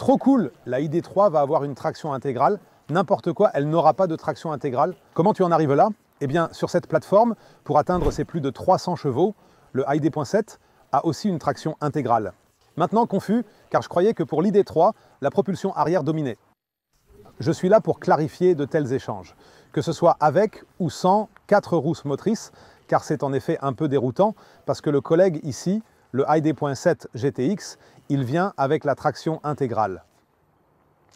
Trop cool, la ID3 va avoir une traction intégrale. N'importe quoi, elle n'aura pas de traction intégrale. Comment tu en arrives là? Eh bien, sur cette plateforme, pour atteindre ses plus de 300 chevaux, le ID.7 a aussi une traction intégrale. Maintenant, confus, car je croyais que pour l'ID3, la propulsion arrière dominait. Je suis là pour clarifier de tels échanges, que ce soit avec ou sans 4 roues motrices, car c'est en effet un peu déroutant, parce que le collègue ici, le ID.7 GTX, il vient avec la traction intégrale.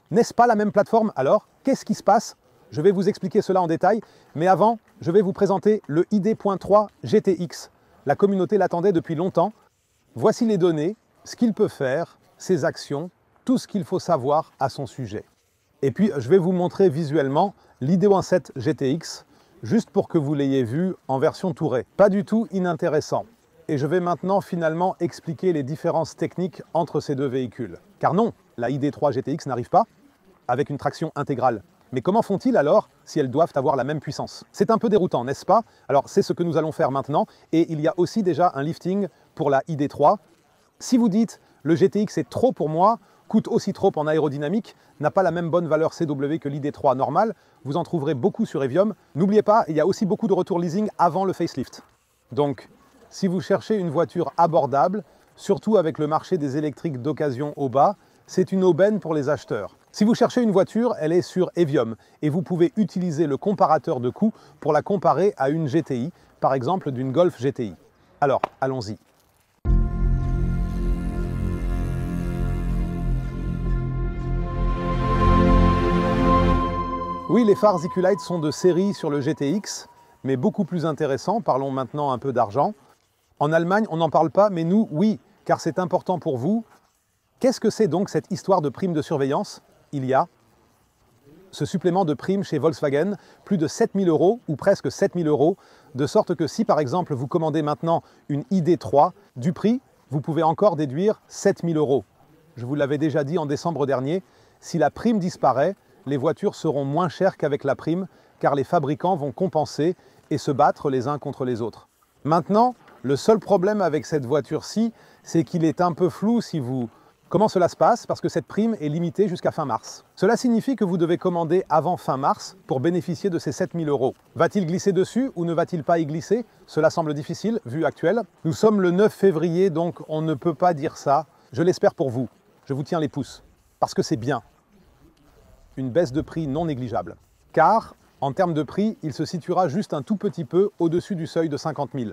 N'est-ce pas la même plateforme alors? Qu'est-ce qui se passe? Je vais vous expliquer cela en détail, mais avant, je vais vous présenter le ID.3 GTX. La communauté l'attendait depuis longtemps. Voici les données, ce qu'il peut faire, ses actions, tout ce qu'il faut savoir à son sujet. Et puis, je vais vous montrer visuellement l'ID.7 GTX, juste pour que vous l'ayez vu en version tourée. Pas du tout inintéressant. Et je vais maintenant finalement expliquer les différences techniques entre ces deux véhicules. Car non, la ID.3 GTX n'arrive pas avec une traction intégrale. Mais comment font-ils alors si elles doivent avoir la même puissance? C'est un peu déroutant, n'est-ce pas? Alors c'est ce que nous allons faire maintenant. Et il y a aussi déjà un lifting pour la ID.3. Si vous dites le GTX est trop pour moi, coûte aussi trop en aérodynamique, n'a pas la même bonne valeur CW que l'ID.3 normale, vous en trouverez beaucoup sur Eviom. N'oubliez pas, il y a aussi beaucoup de retours leasing avant le facelift. Donc, si vous cherchez une voiture abordable, surtout avec le marché des électriques d'occasion au bas, c'est une aubaine pour les acheteurs. Si vous cherchez une voiture, elle est sur Eviom et vous pouvez utiliser le comparateur de coûts pour la comparer à une GTI, par exemple d'une Golf GTI. Alors, allons-y. Oui, les phares Eculite sont de série sur le GTX, mais beaucoup plus intéressant. Parlons maintenant un peu d'argent. En Allemagne, on n'en parle pas, mais nous, oui, car c'est important pour vous. Qu'est-ce que c'est donc cette histoire de prime de surveillance? Il y a ce supplément de prime chez Volkswagen, plus de 7 000 €, ou presque 7 000 €, de sorte que si par exemple vous commandez maintenant une ID.3, du prix, vous pouvez encore déduire 7 000 €. Je vous l'avais déjà dit en décembre dernier, si la prime disparaît, les voitures seront moins chères qu'avec la prime, car les fabricants vont compenser et se battre les uns contre les autres. Maintenant, le seul problème avec cette voiture-ci, c'est qu'il est un peu flou si vous... Comment cela se passe? Parce que cette prime est limitée jusqu'à fin mars. Cela signifie que vous devez commander avant fin mars pour bénéficier de ces 7 000 €. Va-t-il glisser dessus ou ne va-t-il pas y glisser? Cela semble difficile, vu actuel. Nous sommes le 9 février, donc on ne peut pas dire ça. Je l'espère pour vous. Je vous tiens les pouces. Parce que c'est bien. Une baisse de prix non négligeable. Car, en termes de prix, il se situera juste un tout petit peu au-dessus du seuil de 50 000.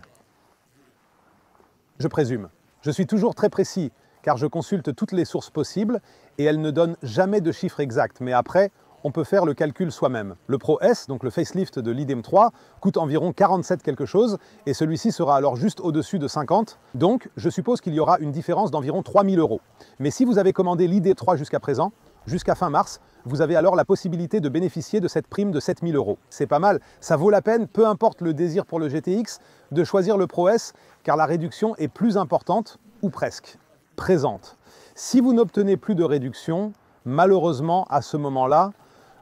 Je présume. Je suis toujours très précis, car je consulte toutes les sources possibles et elles ne donnent jamais de chiffres exacts. Mais après, on peut faire le calcul soi-même. Le Pro S, donc le facelift de l'ID.3, coûte environ 47 quelque chose et celui-ci sera alors juste au-dessus de 50. Donc, je suppose qu'il y aura une différence d'environ 3 000 €. Mais si vous avez commandé l'ID.3 jusqu'à présent, jusqu'à fin mars, vous avez alors la possibilité de bénéficier de cette prime de 7 000 €. C'est pas mal, ça vaut la peine, peu importe le désir pour le GTX, de choisir le Pro S, car la réduction est plus importante, ou presque, présente. Si vous n'obtenez plus de réduction, malheureusement, à ce moment-là,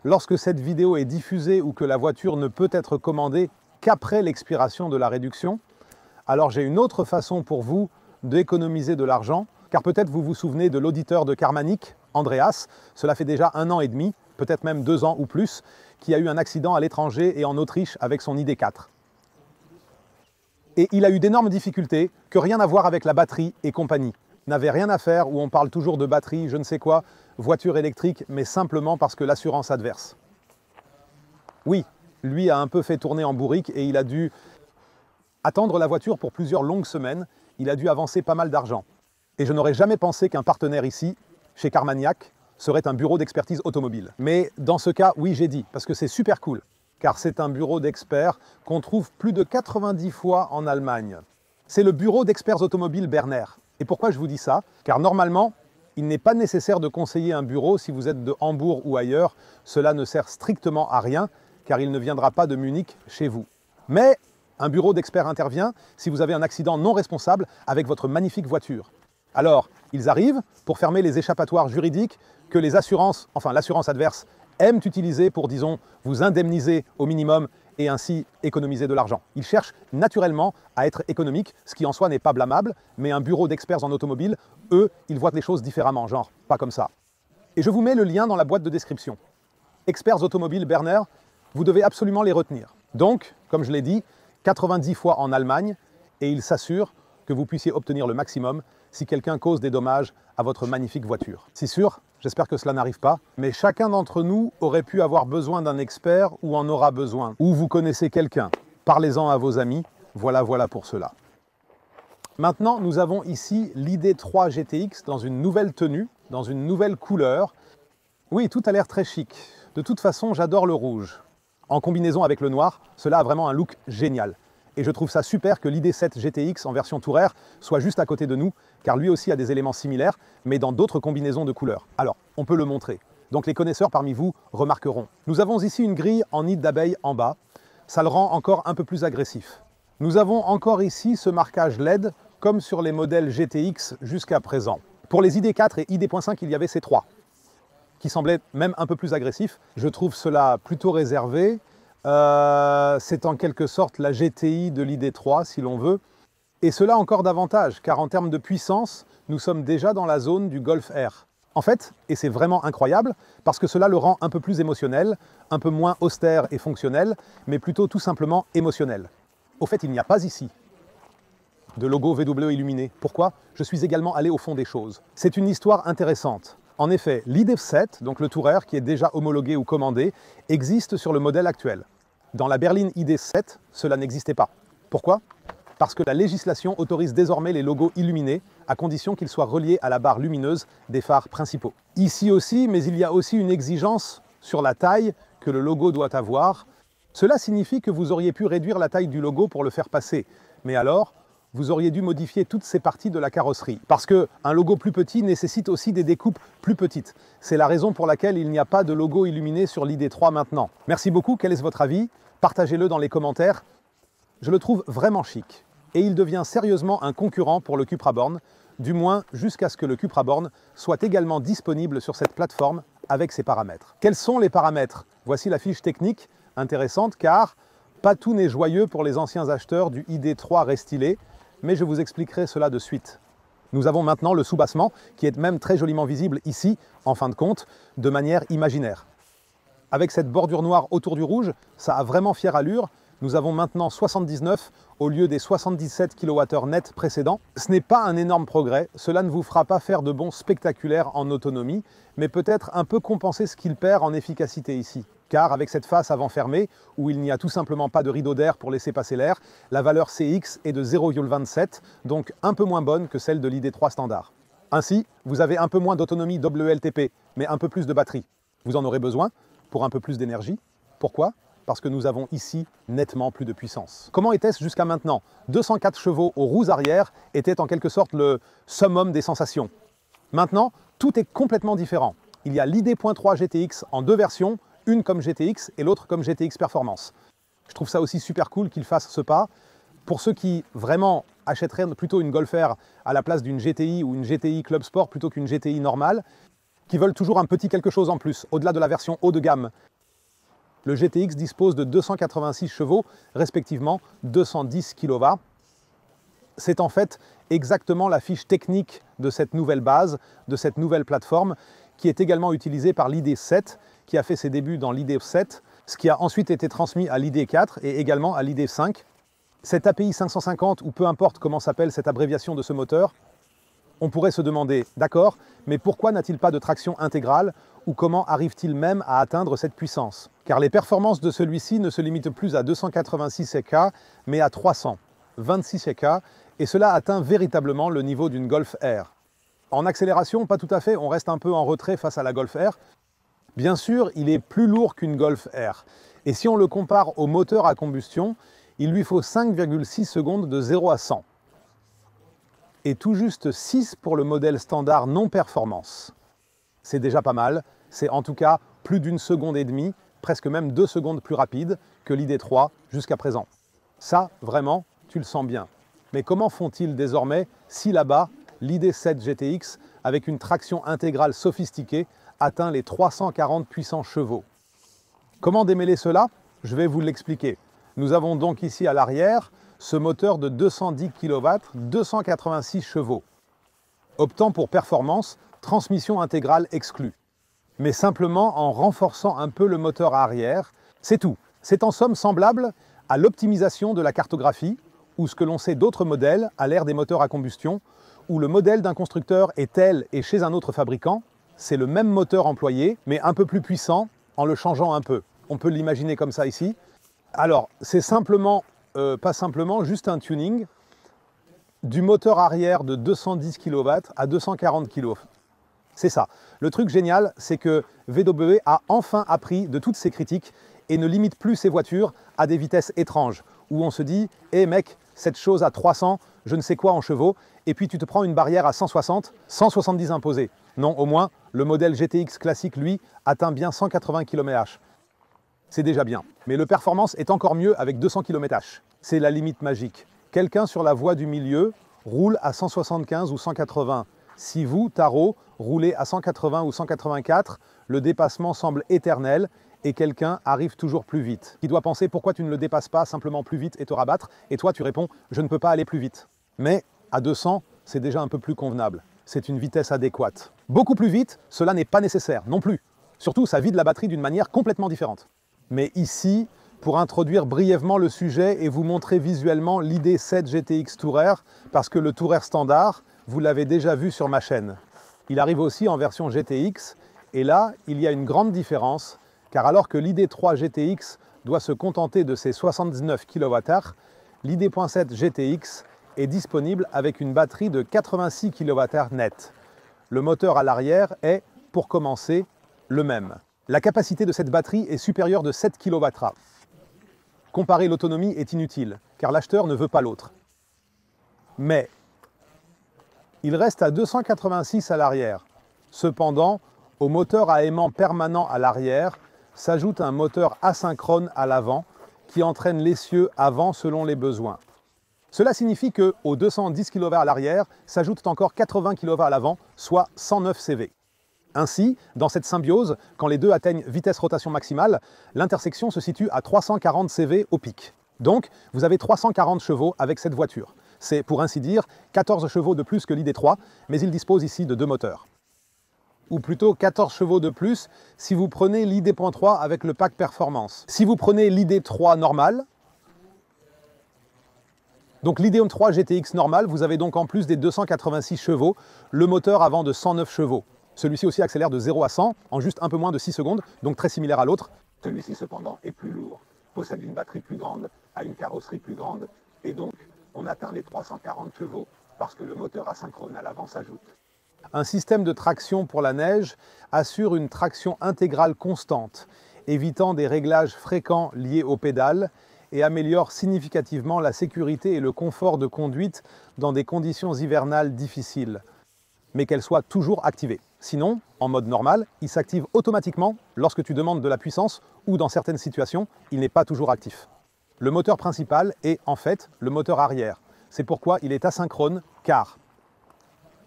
lorsque cette vidéo est diffusée ou que la voiture ne peut être commandée qu'après l'expiration de la réduction, alors j'ai une autre façon pour vous d'économiser de l'argent, car peut-être vous vous souvenez de l'auditeur de Carmanic, Andreas, cela fait déjà 1 an et demi, peut-être même 2 ans ou plus, qui a eu un accident à l'étranger et en Autriche avec son ID.4. Et il a eu d'énormes difficultés, que rien à voir avec la batterie et compagnie. N'avait rien à faire, où on parle toujours de batterie, je ne sais quoi, voiture électrique, mais simplement parce que l'assurance adverse. Oui, lui a un peu fait tourner en bourrique et il a dû attendre la voiture pour plusieurs longues semaines, il a dû avancer pas mal d'argent. Et je n'aurais jamais pensé qu'un partenaire ici, chez Carmaniac, serait un bureau d'expertise automobile. Mais dans ce cas, oui, j'ai dit, parce que c'est super cool, car c'est un bureau d'experts qu'on trouve plus de 90 fois en Allemagne. C'est le bureau d'experts automobiles Berner. Et pourquoi je vous dis ça? Car normalement, il n'est pas nécessaire de conseiller un bureau si vous êtes de Hambourg ou ailleurs. Cela ne sert strictement à rien, car il ne viendra pas de Munich chez vous. Mais un bureau d'experts intervient si vous avez un accident non responsable avec votre magnifique voiture. Alors, ils arrivent pour fermer les échappatoires juridiques que les assurances, enfin l'assurance adverse, aiment utiliser pour, disons, vous indemniser au minimum et ainsi économiser de l'argent. Ils cherchent naturellement à être économiques, ce qui en soi n'est pas blâmable, mais un bureau d'experts en automobile, eux, ils voient les choses différemment, genre pas comme ça. Et je vous mets le lien dans la boîte de description. Experts automobiles Berner, vous devez absolument les retenir. Donc, comme je l'ai dit, 90 fois en Allemagne, et il s'assure que vous puissiez obtenir le maximum si quelqu'un cause des dommages à votre magnifique voiture. C'est sûr, j'espère que cela n'arrive pas, mais chacun d'entre nous aurait pu avoir besoin d'un expert ou en aura besoin. Ou vous connaissez quelqu'un, parlez-en à vos amis, voilà pour cela. Maintenant, nous avons ici l'ID3 GTX dans une nouvelle tenue, dans une nouvelle couleur. Oui, tout a l'air très chic. De toute façon, j'adore le rouge. En combinaison avec le noir, cela a vraiment un look génial. Et je trouve ça super que l'ID7 GTX en version Tourer soit juste à côté de nous, car lui aussi a des éléments similaires, mais dans d'autres combinaisons de couleurs. Alors, on peut le montrer. Donc les connaisseurs parmi vous remarqueront. Nous avons ici une grille en nid d'abeille en bas. Ça le rend encore un peu plus agressif. Nous avons encore ici ce marquage LED, comme sur les modèles GTX jusqu'à présent. Pour les ID4 et ID.5, il y avait ces trois, qui semblaient même un peu plus agressifs. Je trouve cela plutôt réservé. C'est en quelque sorte la GTI de l'ID3, si l'on veut. Et cela encore davantage, car en termes de puissance, nous sommes déjà dans la zone du Golf R. En fait, et c'est vraiment incroyable, parce que cela le rend un peu plus émotionnel, un peu moins austère et fonctionnel, mais plutôt tout simplement émotionnel. Au fait, il n'y a pas ici de logo VW illuminé. Pourquoi? Je suis également allé au fond des choses. C'est une histoire intéressante. En effet, l'ID7, donc le Tourer, qui est déjà homologué ou commandé, existe sur le modèle actuel. Dans la berline ID7, cela n'existait pas. Pourquoi? Parce que la législation autorise désormais les logos illuminés, à condition qu'ils soient reliés à la barre lumineuse des phares principaux. Ici aussi, mais il y a aussi une exigence sur la taille que le logo doit avoir. Cela signifie que vous auriez pu réduire la taille du logo pour le faire passer. Mais alors, vous auriez dû modifier toutes ces parties de la carrosserie. Parce qu'un logo plus petit nécessite aussi des découpes plus petites. C'est la raison pour laquelle il n'y a pas de logo illuminé sur l'ID3 maintenant. Merci beaucoup, quel est votre avis? Partagez-le dans les commentaires. Je le trouve vraiment chic. Et il devient sérieusement un concurrent pour le Cupra Born, du moins jusqu'à ce que le Cupra Born soit également disponible sur cette plateforme avec ses paramètres. Quels sont les paramètres? Voici la fiche technique, intéressante car pas tout n'est joyeux pour les anciens acheteurs du ID3 restylé, mais je vous expliquerai cela de suite. Nous avons maintenant le soubassement, qui est même très joliment visible ici, en fin de compte, de manière imaginaire. Avec cette bordure noire autour du rouge, ça a vraiment fière allure. Nous avons maintenant 79 au lieu des 77 kWh net précédents. Ce n'est pas un énorme progrès, cela ne vous fera pas faire de bonds spectaculaires en autonomie, mais peut-être un peu compenser ce qu'il perd en efficacité ici. Car avec cette face avant fermée, où il n'y a tout simplement pas de rideau d'air pour laisser passer l'air, la valeur CX est de 0,27, donc un peu moins bonne que celle de l'ID3 standard. Ainsi, vous avez un peu moins d'autonomie WLTP, mais un peu plus de batterie. Vous en aurez besoin pour un peu plus d'énergie. Pourquoi? Parce que nous avons ici nettement plus de puissance. Comment était-ce jusqu'à maintenant? 204 chevaux aux roues arrière était en quelque sorte le summum des sensations. Maintenant, tout est complètement différent. Il y a l'ID.3 GTX en deux versions, une comme GTX et l'autre comme GTX Performance. Je trouve ça aussi super cool qu'ils fassent ce pas. Pour ceux qui vraiment achèteraient plutôt une Golf R à la place d'une GTI ou une GTI Club Sport plutôt qu'une GTI normale, qui veulent toujours un petit quelque chose en plus, au-delà de la version haut de gamme. Le GTX dispose de 286 chevaux, respectivement 210 kW. C'est en fait exactement la fiche technique de cette nouvelle base, de cette nouvelle plateforme, qui est également utilisée par l'ID7, qui a fait ses débuts dans l'ID7, ce qui a ensuite été transmis à l'ID4 et également à l'ID5. Cette API 550, ou peu importe comment s'appelle cette abréviation de ce moteur, on pourrait se demander, d'accord, mais pourquoi n'a-t-il pas de traction intégrale ou comment arrive-t-il même à atteindre cette puissance? Car les performances de celui-ci ne se limitent plus à 286 EK, mais à 326 EK, et cela atteint véritablement le niveau d'une Golf R. En accélération, pas tout à fait, on reste un peu en retrait face à la Golf R. Bien sûr, il est plus lourd qu'une Golf R. Et si on le compare au moteur à combustion, il lui faut 5,6 secondes de 0 à 100. Et tout juste 6 pour le modèle standard non performance. C'est déjà pas mal, c'est en tout cas plus d'une seconde et demie, presque même 2 secondes plus rapide que l'ID3 jusqu'à présent. Ça, vraiment, tu le sens bien. Mais comment font-ils désormais si là-bas, l'ID7 GTX, avec une traction intégrale sophistiquée, atteint les 340 puissants chevaux? Comment démêler cela? Je vais vous l'expliquer. Nous avons donc ici à l'arrière ce moteur de 210 kW, 286 chevaux. Optant pour performance, transmission intégrale exclue. mais simplement en renforçant un peu le moteur arrière. C'est tout. C'est en somme semblable à l'optimisation de la cartographie, ou ce que l'on sait d'autres modèles à l'ère des moteurs à combustion, où le modèle d'un constructeur est tel et chez un autre fabricant, c'est le même moteur employé, mais un peu plus puissant en le changeant un peu. On peut l'imaginer comme ça ici. Alors, c'est simplement, pas simplement, juste un tuning du moteur arrière de 210 kW à 240 kW. C'est ça. Le truc génial, c'est que VW a enfin appris de toutes ses critiques et ne limite plus ses voitures à des vitesses étranges, où on se dit « Eh mec, cette chose à 300, je ne sais quoi en chevaux, et puis tu te prends une barrière à 160, 170 imposés. » Non, au moins, le modèle GTX classique, lui, atteint bien 180 km/h. C'est déjà bien. Mais le performance est encore mieux avec 200 km/h. C'est la limite magique. Quelqu'un sur la voie du milieu roule à 175 ou 180. Si vous, Tarot, roulez à 180 ou 184, le dépassement semble éternel et quelqu'un arrive toujours plus vite. Qui doit penser pourquoi tu ne le dépasses pas simplement plus vite et te rabattre, et toi tu réponds je ne peux pas aller plus vite. Mais à 200, c'est déjà un peu plus convenable. C'est une vitesse adéquate. Beaucoup plus vite, cela n'est pas nécessaire non plus. Surtout, ça vide la batterie d'une manière complètement différente. Mais ici, pour introduire brièvement le sujet et vous montrer visuellement l'ID7 GTX Tourer, parce que le Tourer standard, vous l'avez déjà vu sur ma chaîne. Il arrive aussi en version GTX, et là, il y a une grande différence, car alors que l'ID3 GTX doit se contenter de ses 79 kWh, l'ID.7 GTX est disponible avec une batterie de 86 kWh net. Le moteur à l'arrière est, pour commencer, le même. La capacité de cette batterie est supérieure de 7 kWh. Comparer l'autonomie est inutile, car l'acheteur ne veut pas l'autre. Mais il reste à 286 à l'arrière. Cependant, au moteur à aimant permanent à l'arrière, s'ajoute un moteur asynchrone à l'avant qui entraîne l'essieu avant selon les besoins. Cela signifie qu'aux 210 kW à l'arrière s'ajoutent encore 80 kW à l'avant, soit 109 CV. Ainsi, dans cette symbiose, quand les deux atteignent vitesse rotation maximale, l'intersection se situe à 340 CV au pic. Donc, vous avez 340 chevaux avec cette voiture. C'est, pour ainsi dire, 14 chevaux de plus que l'ID3, mais il dispose ici de deux moteurs. Ou plutôt 14 chevaux de plus si vous prenez l'ID.3 avec le pack performance. Si vous prenez l'ID3 normal, donc l'ID.3 GTX normal, vous avez donc en plus des 286 chevaux, le moteur avant de 109 chevaux. Celui-ci aussi accélère de 0 à 100 en juste un peu moins de 6 secondes, donc très similaire à l'autre. Celui-ci cependant est plus lourd, possède une batterie plus grande, a une carrosserie plus grande, et donc on atteint les 340 chevaux parce que le moteur asynchrone à l'avant s'ajoute. Un système de traction pour la neige assure une traction intégrale constante, évitant des réglages fréquents liés aux pédales et améliore significativement la sécurité et le confort de conduite dans des conditions hivernales difficiles, mais qu'elle soit toujours activée. Sinon, en mode normal, il s'active automatiquement lorsque tu demandes de la puissance ou dans certaines situations, il n'est pas toujours actif. Le moteur principal est en fait le moteur arrière. C'est pourquoi il est asynchrone, car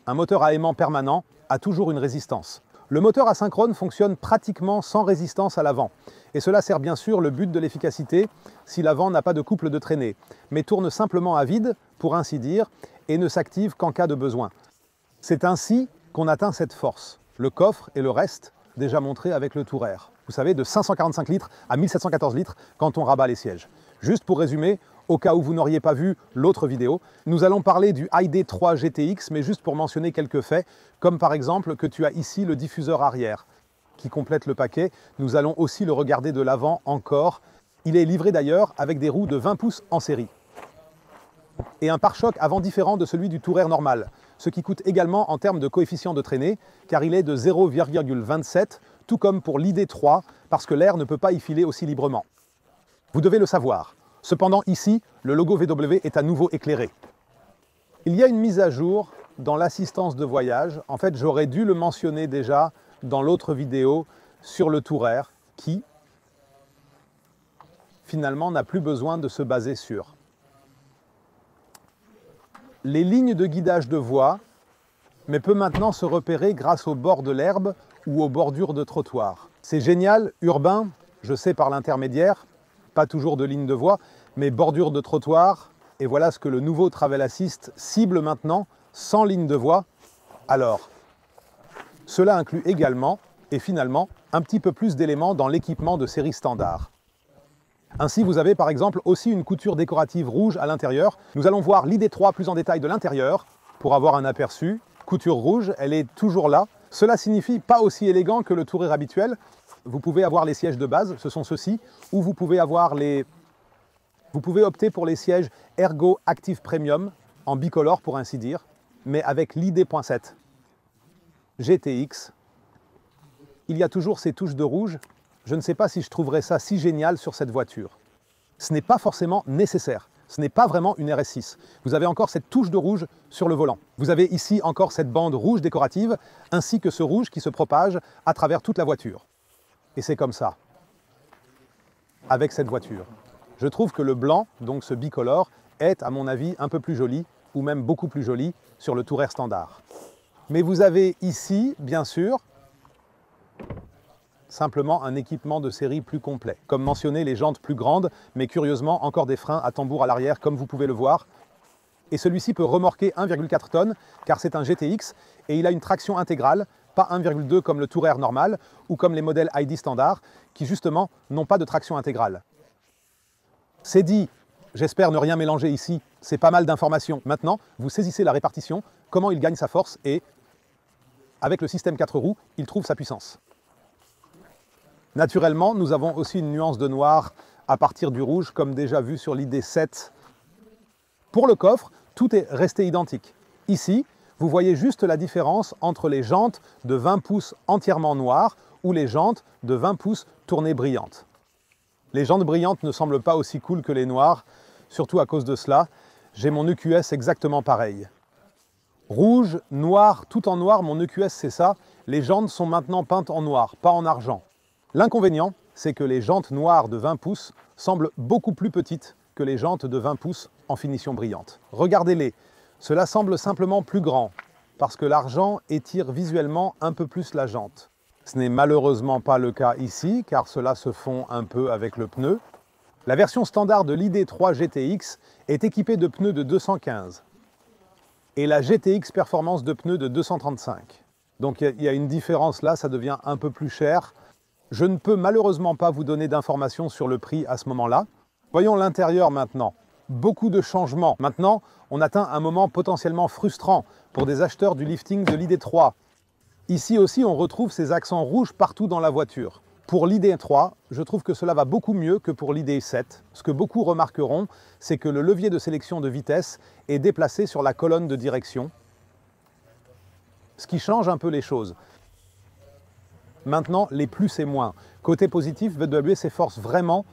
un moteur à aimant permanent a toujours une résistance. Le moteur asynchrone fonctionne pratiquement sans résistance à l'avant. Et cela sert bien sûr le but de l'efficacité si l'avant n'a pas de couple de traînée, mais tourne simplement à vide, pour ainsi dire, et ne s'active qu'en cas de besoin. C'est ainsi qu'on atteint cette force. Le coffre et le reste, déjà montré avec le Tourer. Vous savez, de 545 litres à 1714 litres quand on rabat les sièges. Juste pour résumer, au cas où vous n'auriez pas vu l'autre vidéo, nous allons parler du ID3 GTX, mais juste pour mentionner quelques faits, comme par exemple que tu as ici le diffuseur arrière qui complète le paquet. Nous allons aussi le regarder de l'avant encore. Il est livré d'ailleurs avec des roues de 20 pouces en série. Et un pare-choc avant différent de celui du Tourer normal, ce qui coûte également en termes de coefficient de traînée, car il est de 0,27, tout comme pour l'ID3, parce que l'air ne peut pas y filer aussi librement. Vous devez le savoir. Cependant, ici, le logo VW est à nouveau éclairé. Il y a une mise à jour dans l'assistance de voyage. En fait, j'aurais dû le mentionner déjà dans l'autre vidéo sur le Tourer, qui, finalement, n'a plus besoin de se baser sur les lignes de guidage de voie, mais peut maintenant se repérer grâce au bord de l'herbe ou aux bordures de trottoir. C'est génial, urbain, je sais par l'intermédiaire, pas toujours de ligne de voie, mais bordure de trottoir, et voilà ce que le nouveau Travel Assist cible maintenant, sans ligne de voie. Alors, cela inclut également, et finalement un petit peu plus d'éléments dans l'équipement de série standard. Ainsi, vous avez par exemple aussi une couture décorative rouge à l'intérieur. Nous allons voir l'ID3 plus en détail de l'intérieur pour avoir un aperçu. Couture rouge, elle est toujours là. Cela signifie pas aussi élégant que le Tourer habituel. Vous pouvez avoir les sièges de base, ce sont ceux-ci, ou vous pouvez opter pour les sièges Ergo Active Premium en bicolore pour ainsi dire, mais avec l'ID.7 GTX. Il y a toujours ces touches de rouge. Je ne sais pas si je trouverais ça si génial sur cette voiture. Ce n'est pas forcément nécessaire. Ce n'est pas vraiment une RS6. Vous avez encore cette touche de rouge sur le volant. Vous avez ici encore cette bande rouge décorative, ainsi que ce rouge qui se propage à travers toute la voiture. Et c'est comme ça, avec cette voiture. Je trouve que le blanc, donc ce bicolore, est à mon avis un peu plus joli, ou même beaucoup plus joli, sur le Tourer standard. Mais vous avez ici, bien sûr, simplement un équipement de série plus complet. Comme mentionné, les jantes plus grandes, mais curieusement encore des freins à tambour à l'arrière, comme vous pouvez le voir. Et celui-ci peut remorquer 1,4 tonnes, car c'est un GTX, et il a une traction intégrale, pas 1,2 comme le Tourer normal, ou comme les modèles ID standard, qui justement n'ont pas de traction intégrale. C'est dit, j'espère ne rien mélanger ici, c'est pas mal d'informations. Maintenant, vous saisissez la répartition, comment il gagne sa force, et avec le système 4 roues, il trouve sa puissance. Naturellement, nous avons aussi une nuance de noir à partir du rouge, comme déjà vu sur l'ID7. Pour le coffre, tout est resté identique. Ici, vous voyez juste la différence entre les jantes de 20 pouces entièrement noires ou les jantes de 20 pouces tournées brillantes. Les jantes brillantes ne semblent pas aussi cool que les noires, surtout à cause de cela. J'ai mon EQS exactement pareil. Rouge, noir, tout en noir, mon EQS c'est ça. Les jantes sont maintenant peintes en noir, pas en argent. L'inconvénient, c'est que les jantes noires de 20 pouces semblent beaucoup plus petites que les jantes de 20 pouces en finition brillante. Regardez-les, cela semble simplement plus grand, parce que l'argent étire visuellement un peu plus la jante. Ce n'est malheureusement pas le cas ici, car cela se fond un peu avec le pneu. La version standard de l'ID3 GTX est équipée de pneus de 215, et la GTX Performance de pneus de 235. Donc il y a une différence là, ça devient un peu plus cher. Je ne peux malheureusement pas vous donner d'informations sur le prix à ce moment-là. Voyons l'intérieur maintenant. Beaucoup de changements. Maintenant, on atteint un moment potentiellement frustrant pour des acheteurs du lifting de l'ID3. Ici aussi, on retrouve ces accents rouges partout dans la voiture. Pour l'ID3, je trouve que cela va beaucoup mieux que pour l'ID7. Ce que beaucoup remarqueront, c'est que le levier de sélection de vitesse est déplacé sur la colonne de direction, ce qui change un peu les choses. Maintenant, les plus et moins. Côté positif, VW s'efforce vraiment.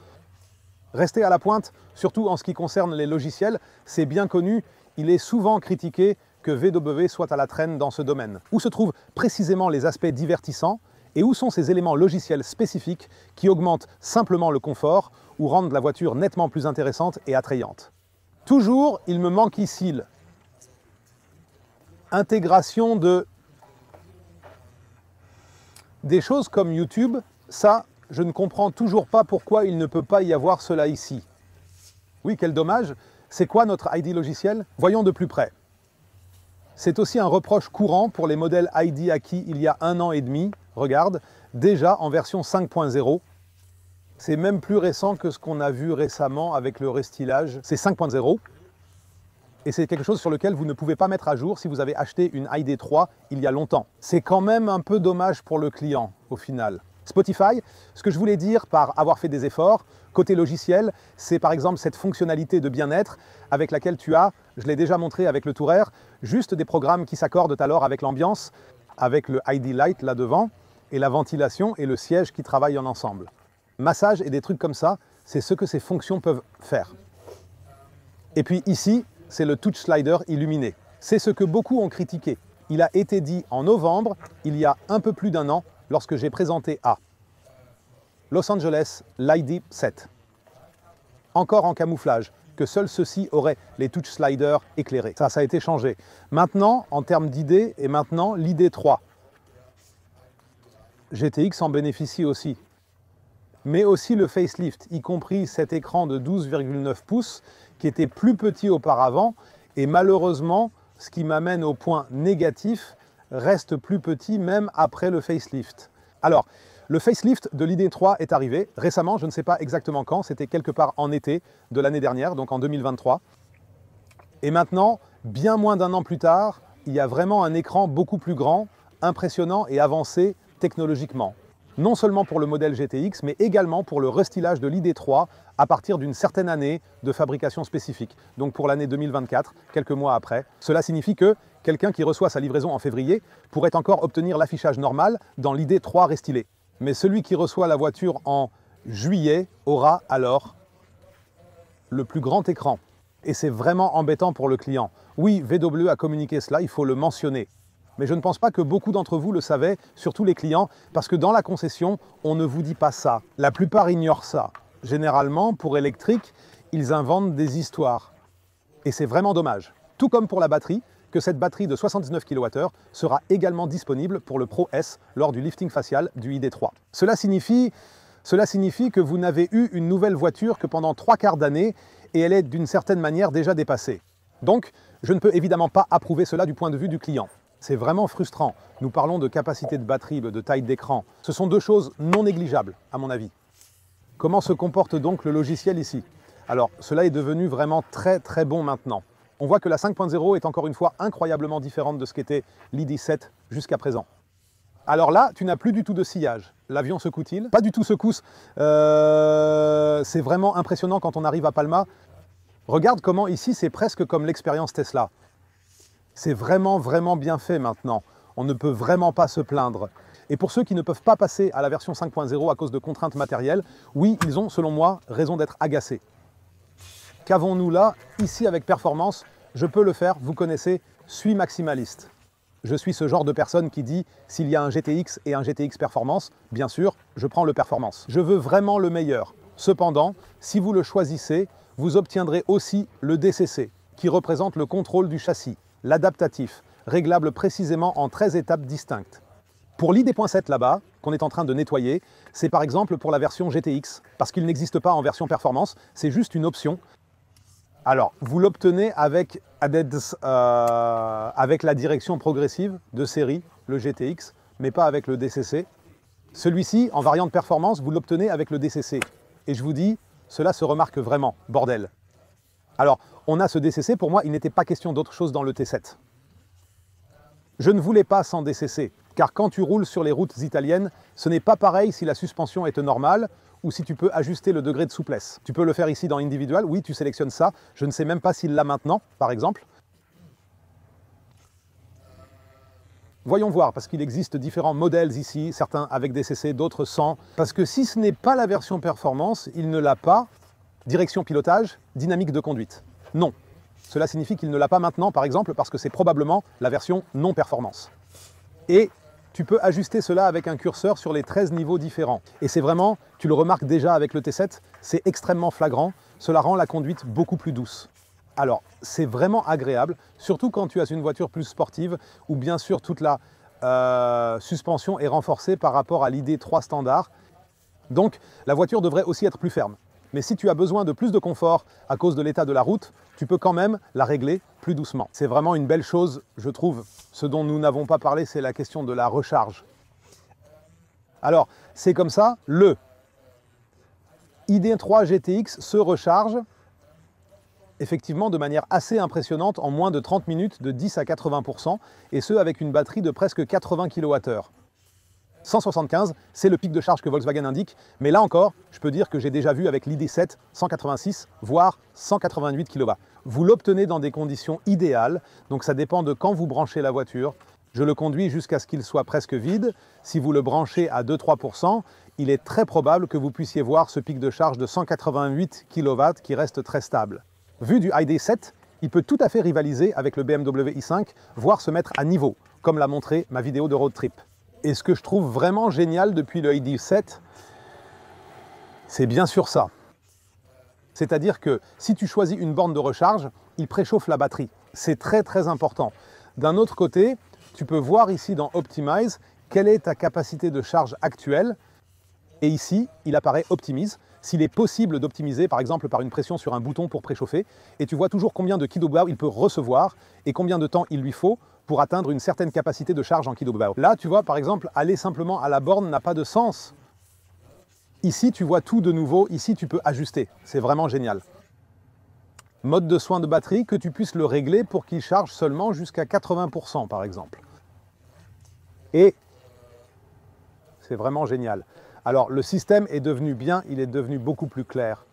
Rester à la pointe, surtout en ce qui concerne les logiciels, c'est bien connu, il est souvent critiqué que VW soit à la traîne dans ce domaine. Où se trouvent précisément les aspects divertissants et où sont ces éléments logiciels spécifiques qui augmentent simplement le confort ou rendent la voiture nettement plus intéressante et attrayante. Toujours, il me manque ici l'intégration des choses comme YouTube. Ça, je ne comprends toujours pas pourquoi il ne peut pas y avoir cela ici. Oui, quel dommage. C'est quoi notre ID logiciel? Voyons de plus près. C'est aussi un reproche courant pour les modèles ID acquis il y a 1 an et demi. Regarde, déjà en version 5.0. C'est même plus récent que ce qu'on a vu récemment avec le restylage. C'est 5.0. Et c'est quelque chose sur lequel vous ne pouvez pas mettre à jour si vous avez acheté une ID3 il y a longtemps. C'est quand même un peu dommage pour le client, au final. Spotify, ce que je voulais dire par avoir fait des efforts, côté logiciel, c'est par exemple cette fonctionnalité de bien-être avec laquelle tu as, je l'ai déjà montré avec le Tourer, juste des programmes qui s'accordent alors avec l'ambiance, avec le ID Light là devant, et la ventilation et le siège qui travaillent en ensemble. Massage et des trucs comme ça, c'est ce que ces fonctions peuvent faire. Et puis ici, c'est le touch slider illuminé. C'est ce que beaucoup ont critiqué. Il a été dit en novembre, il y a un peu plus d'1 an, lorsque j'ai présenté à Los Angeles l'ID7. Encore en camouflage, que seuls ceux-ci auraient les touch sliders éclairés. Ça a été changé. Maintenant, en termes d'idées, et maintenant l'ID3. GTX en bénéficie aussi. Mais aussi le facelift, y compris cet écran de 12,9 pouces, qui était plus petit auparavant, et malheureusement, ce qui m'amène au point négatif, reste plus petit même après le facelift. Alors, le facelift de l'ID3 est arrivé récemment, je ne sais pas exactement quand, c'était quelque part en été de l'année dernière, donc en 2023. Et maintenant, bien moins d'un an plus tard, il y a vraiment un écran beaucoup plus grand, impressionnant et avancé technologiquement. Non seulement pour le modèle GTX, mais également pour le restylage de l'ID3 à partir d'une certaine année de fabrication spécifique. Donc pour l'année 2024, quelques mois après. Cela signifie que quelqu'un qui reçoit sa livraison en février pourrait encore obtenir l'affichage normal dans l'ID3 restylé. Mais celui qui reçoit la voiture en juillet aura alors le plus grand écran. Et c'est vraiment embêtant pour le client. Oui, VW a communiqué cela, il faut le mentionner. Mais je ne pense pas que beaucoup d'entre vous le savaient, surtout les clients, parce que dans la concession, on ne vous dit pas ça. La plupart ignorent ça. Généralement, pour électrique, ils inventent des histoires. Et c'est vraiment dommage. Tout comme pour la batterie, que cette batterie de 79 kWh sera également disponible pour le Pro S lors du lifting facial du ID3. Cela signifie que vous n'avez eu une nouvelle voiture que pendant 3/4 d'année et elle est d'une certaine manière déjà dépassée. Donc, je ne peux évidemment pas approuver cela du point de vue du client. C'est vraiment frustrant. Nous parlons de capacité de batterie, de taille d'écran. Ce sont deux choses non négligeables, à mon avis. Comment se comporte donc le logiciel ici? Alors, cela est devenu vraiment très bon maintenant. On voit que la 5.0 est encore une fois incroyablement différente de ce qu'était l'ID7 jusqu'à présent. Alors là, tu n'as plus du tout de sillage. L'avion secoue-t-il? Pas du tout secousse. C'est vraiment impressionnant quand on arrive à Palma. Regarde comment ici, c'est presque comme l'expérience Tesla. C'est vraiment bien fait maintenant. On ne peut vraiment pas se plaindre. Et pour ceux qui ne peuvent pas passer à la version 5.0 à cause de contraintes matérielles, oui, ils ont, selon moi, raison d'être agacés. Qu'avons-nous là? Ici, avec performance, je peux le faire, vous connaissez, suis maximaliste. Je suis ce genre de personne qui dit, s'il y a un GTX et un GTX Performance, bien sûr, je prends le Performance. Je veux vraiment le meilleur. Cependant, si vous le choisissez, vous obtiendrez aussi le DCC, qui représente le contrôle du châssis, l'adaptatif, réglable précisément en 13 étapes distinctes. Pour l'ID.7 là-bas, qu'on est en train de nettoyer, c'est par exemple pour la version GTX, parce qu'il n'existe pas en version Performance, c'est juste une option. Alors, vous l'obtenez avec la direction progressive de série, le GTX, mais pas avec le DCC. Celui-ci, en variante performance, vous l'obtenez avec le DCC. Et je vous dis, cela se remarque vraiment, bordel. Alors, on a ce DCC, pour moi, il n'était pas question d'autre chose dans le T7. Je ne voulais pas sans DCC, car quand tu roules sur les routes italiennes, ce n'est pas pareil si la suspension est normale, ou si tu peux ajuster le degré de souplesse. Tu peux le faire ici dans Individual, oui, tu sélectionnes ça. Je ne sais même pas s'il l'a maintenant, par exemple. Voyons voir, parce qu'il existe différents modèles ici, certains avec DCC, d'autres sans. Parce que si ce n'est pas la version performance, il ne l'a pas. Direction pilotage, dynamique de conduite. Non. Cela signifie qu'il ne l'a pas maintenant, par exemple, parce que c'est probablement la version non performance. Et tu peux ajuster cela avec un curseur sur les 13 niveaux différents. Et c'est vraiment, tu le remarques déjà avec le T7, c'est extrêmement flagrant. Cela rend la conduite beaucoup plus douce. Alors, c'est vraiment agréable, surtout quand tu as une voiture plus sportive, où bien sûr toute la suspension est renforcée par rapport à l'ID3 standard. Donc, la voiture devrait aussi être plus ferme. Mais si tu as besoin de plus de confort à cause de l'état de la route, tu peux quand même la régler plus doucement. C'est vraiment une belle chose, je trouve. Ce dont nous n'avons pas parlé, c'est la question de la recharge. Alors, c'est comme ça, le ID3 GTX se recharge effectivement de manière assez impressionnante en moins de 30 minutes, de 10 à 80%, et ce avec une batterie de presque 80 kWh. 175, c'est le pic de charge que Volkswagen indique, mais là encore, je peux dire que j'ai déjà vu avec l'ID7 186, voire 188 kW. Vous l'obtenez dans des conditions idéales, donc ça dépend de quand vous branchez la voiture. Je le conduis jusqu'à ce qu'il soit presque vide. Si vous le branchez à 2-3%, il est très probable que vous puissiez voir ce pic de charge de 188 kW qui reste très stable. Vu du ID7, il peut tout à fait rivaliser avec le BMW i5, voire se mettre à niveau, comme l'a montré ma vidéo de road trip. Et ce que je trouve vraiment génial depuis le ID7, c'est bien sûr ça. C'est-à-dire que si tu choisis une borne de recharge, il préchauffe la batterie. C'est très important. D'un autre côté, tu peux voir ici dans Optimize quelle est ta capacité de charge actuelle. Et ici, il apparaît Optimise, s'il est possible d'optimiser, par exemple par une pression sur un bouton pour préchauffer, et tu vois toujours combien de kWh il peut recevoir et combien de temps il lui faut pour atteindre une certaine capacité de charge en kWh. Là, tu vois, par exemple, aller simplement à la borne n'a pas de sens. Ici, tu vois tout de nouveau, ici, tu peux ajuster. C'est vraiment génial. Mode de soin de batterie, que tu puisses le régler pour qu'il charge seulement jusqu'à 80%, par exemple. Et c'est vraiment génial. Alors, le système est devenu bien, il est devenu beaucoup plus clair.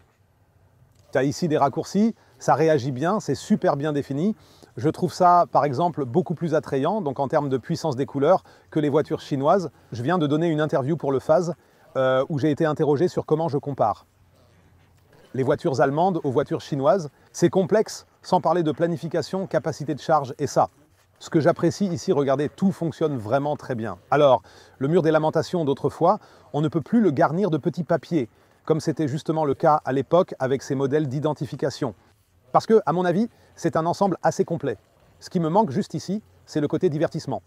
Tu as ici des raccourcis, ça réagit bien, c'est super bien défini. Je trouve ça, par exemple, beaucoup plus attrayant, donc en termes de puissance des couleurs, que les voitures chinoises. Je viens de donner une interview pour le Phase, où j'ai été interrogé sur comment je compare les voitures allemandes aux voitures chinoises. C'est complexe, sans parler de planification, capacité de charge et ça. Ce que j'apprécie ici, regardez, tout fonctionne vraiment très bien. Alors, le mur des lamentations d'autrefois, on ne peut plus le garnir de petits papiers, comme c'était justement le cas à l'époque avec ces modèles d'identification. Parce que, à mon avis, c'est un ensemble assez complet. Ce qui me manque juste ici, c'est le côté divertissement.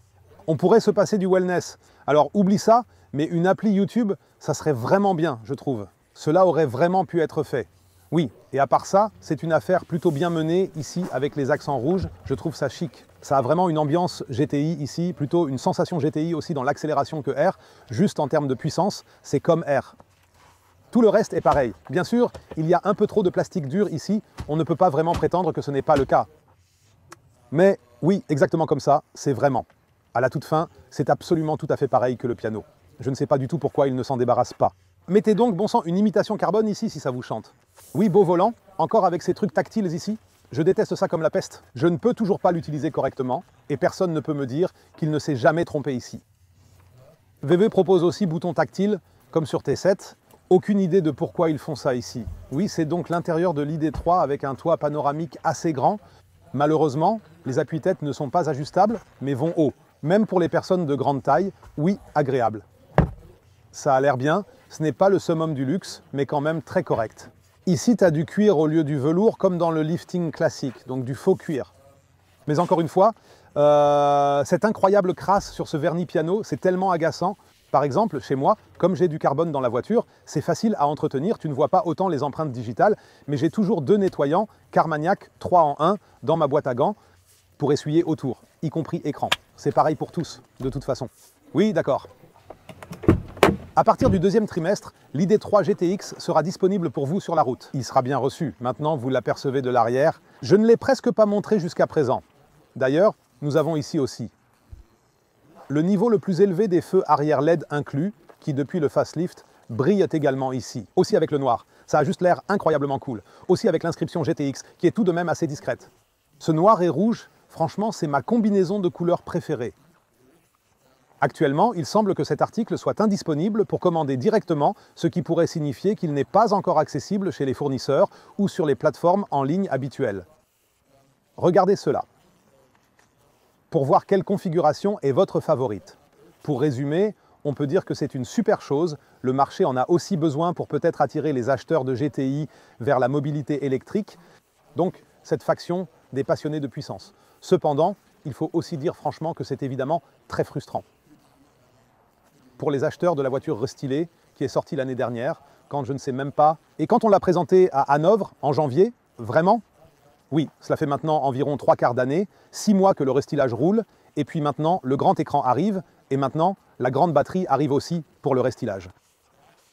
On pourrait se passer du wellness. Alors, oublie ça, mais une appli YouTube, ça serait vraiment bien, je trouve. Cela aurait vraiment pu être fait. Oui, et à part ça, c'est une affaire plutôt bien menée ici avec les accents rouges, je trouve ça chic. Ça a vraiment une ambiance GTI ici, plutôt une sensation GTI aussi dans l'accélération que R, juste en termes de puissance, c'est comme R. Tout le reste est pareil. Bien sûr, il y a un peu trop de plastique dur ici, on ne peut pas vraiment prétendre que ce n'est pas le cas. Mais oui, exactement comme ça, c'est vraiment. À la toute fin, c'est absolument tout à fait pareil que le piano. Je ne sais pas du tout pourquoi il ne s'en débarrasse pas. Mettez donc, bon sang, une imitation carbone ici si ça vous chante. Oui, beau volant, encore avec ces trucs tactiles ici. Je déteste ça comme la peste. Je ne peux toujours pas l'utiliser correctement et personne ne peut me dire qu'il ne s'est jamais trompé ici. VW propose aussi bouton tactile, comme sur T7. Aucune idée de pourquoi ils font ça ici. Oui, c'est donc l'intérieur de l'ID3 avec un toit panoramique assez grand. Malheureusement, les appuis-têtes ne sont pas ajustables, mais vont haut. Même pour les personnes de grande taille, oui, agréable. Ça a l'air bien, ce n'est pas le summum du luxe, mais quand même très correct. Ici, tu as du cuir au lieu du velours, comme dans le lifting classique, donc du faux cuir. Mais encore une fois, cette incroyable crasse sur ce vernis piano, c'est tellement agaçant. Par exemple, chez moi, comme j'ai du carbone dans la voiture, c'est facile à entretenir, tu ne vois pas autant les empreintes digitales, mais j'ai toujours 2 nettoyants Carmagnac 3 en 1 dans ma boîte à gants pour essuyer autour, y compris écran. C'est pareil pour tous, de toute façon. Oui, d'accord. À partir du 2e trimestre, l'ID3 GTX sera disponible pour vous sur la route. Il sera bien reçu, maintenant vous l'apercevez de l'arrière. Je ne l'ai presque pas montré jusqu'à présent. D'ailleurs, nous avons ici aussi le niveau le plus élevé des feux arrière LED inclus, qui depuis le facelift brille également ici, aussi avec le noir. Ça a juste l'air incroyablement cool. Aussi avec l'inscription GTX, qui est tout de même assez discrète. Ce noir et rouge, franchement, c'est ma combinaison de couleurs préférée. Actuellement, il semble que cet article soit indisponible pour commander directement, ce qui pourrait signifier qu'il n'est pas encore accessible chez les fournisseurs ou sur les plateformes en ligne habituelles. Regardez cela. Pour voir quelle configuration est votre favorite. Pour résumer, on peut dire que c'est une super chose, le marché en a aussi besoin pour peut-être attirer les acheteurs de GTI vers la mobilité électrique, donc cette faction des passionnés de puissance. Cependant, il faut aussi dire franchement que c'est évidemment très frustrant. Pour les acheteurs de la voiture restylée qui est sortie l'année dernière, quand je ne sais même pas, et quand on l'a présentée à Hanovre en janvier, vraiment, oui, cela fait maintenant environ 3/4 d'année, 6 mois que le restylage roule, et puis maintenant le grand écran arrive, et maintenant la grande batterie arrive aussi pour le restylage.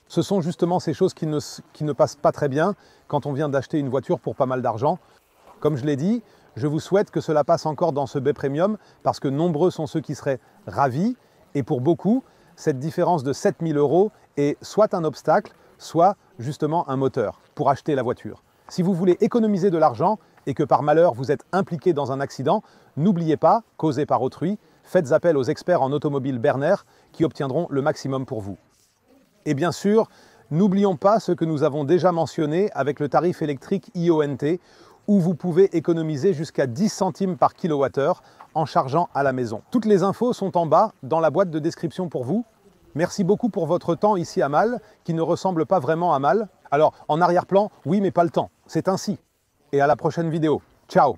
Ce sont justement ces choses qui ne passent pas très bien quand on vient d'acheter une voiture pour pas mal d'argent. Comme je l'ai dit, je vous souhaite que cela passe encore dans ce B Premium, parce que nombreux sont ceux qui seraient ravis, et pour beaucoup, cette différence de 7 000 € est soit un obstacle, soit justement un moteur pour acheter la voiture. Si vous voulez économiser de l'argent et que par malheur vous êtes impliqué dans un accident, n'oubliez pas, causé par autrui, faites appel aux experts en automobile Berner qui obtiendront le maximum pour vous. Et bien sûr, n'oublions pas ce que nous avons déjà mentionné avec le tarif électrique IONT, où vous pouvez économiser jusqu'à 10 centimes par kilowattheure en chargeant à la maison. Toutes les infos sont en bas dans la boîte de description pour vous. Merci beaucoup pour votre temps ici à Mal, qui ne ressemble pas vraiment à Mal. Alors, en arrière-plan, oui, mais pas le temps. C'est ainsi. Et à la prochaine vidéo. Ciao!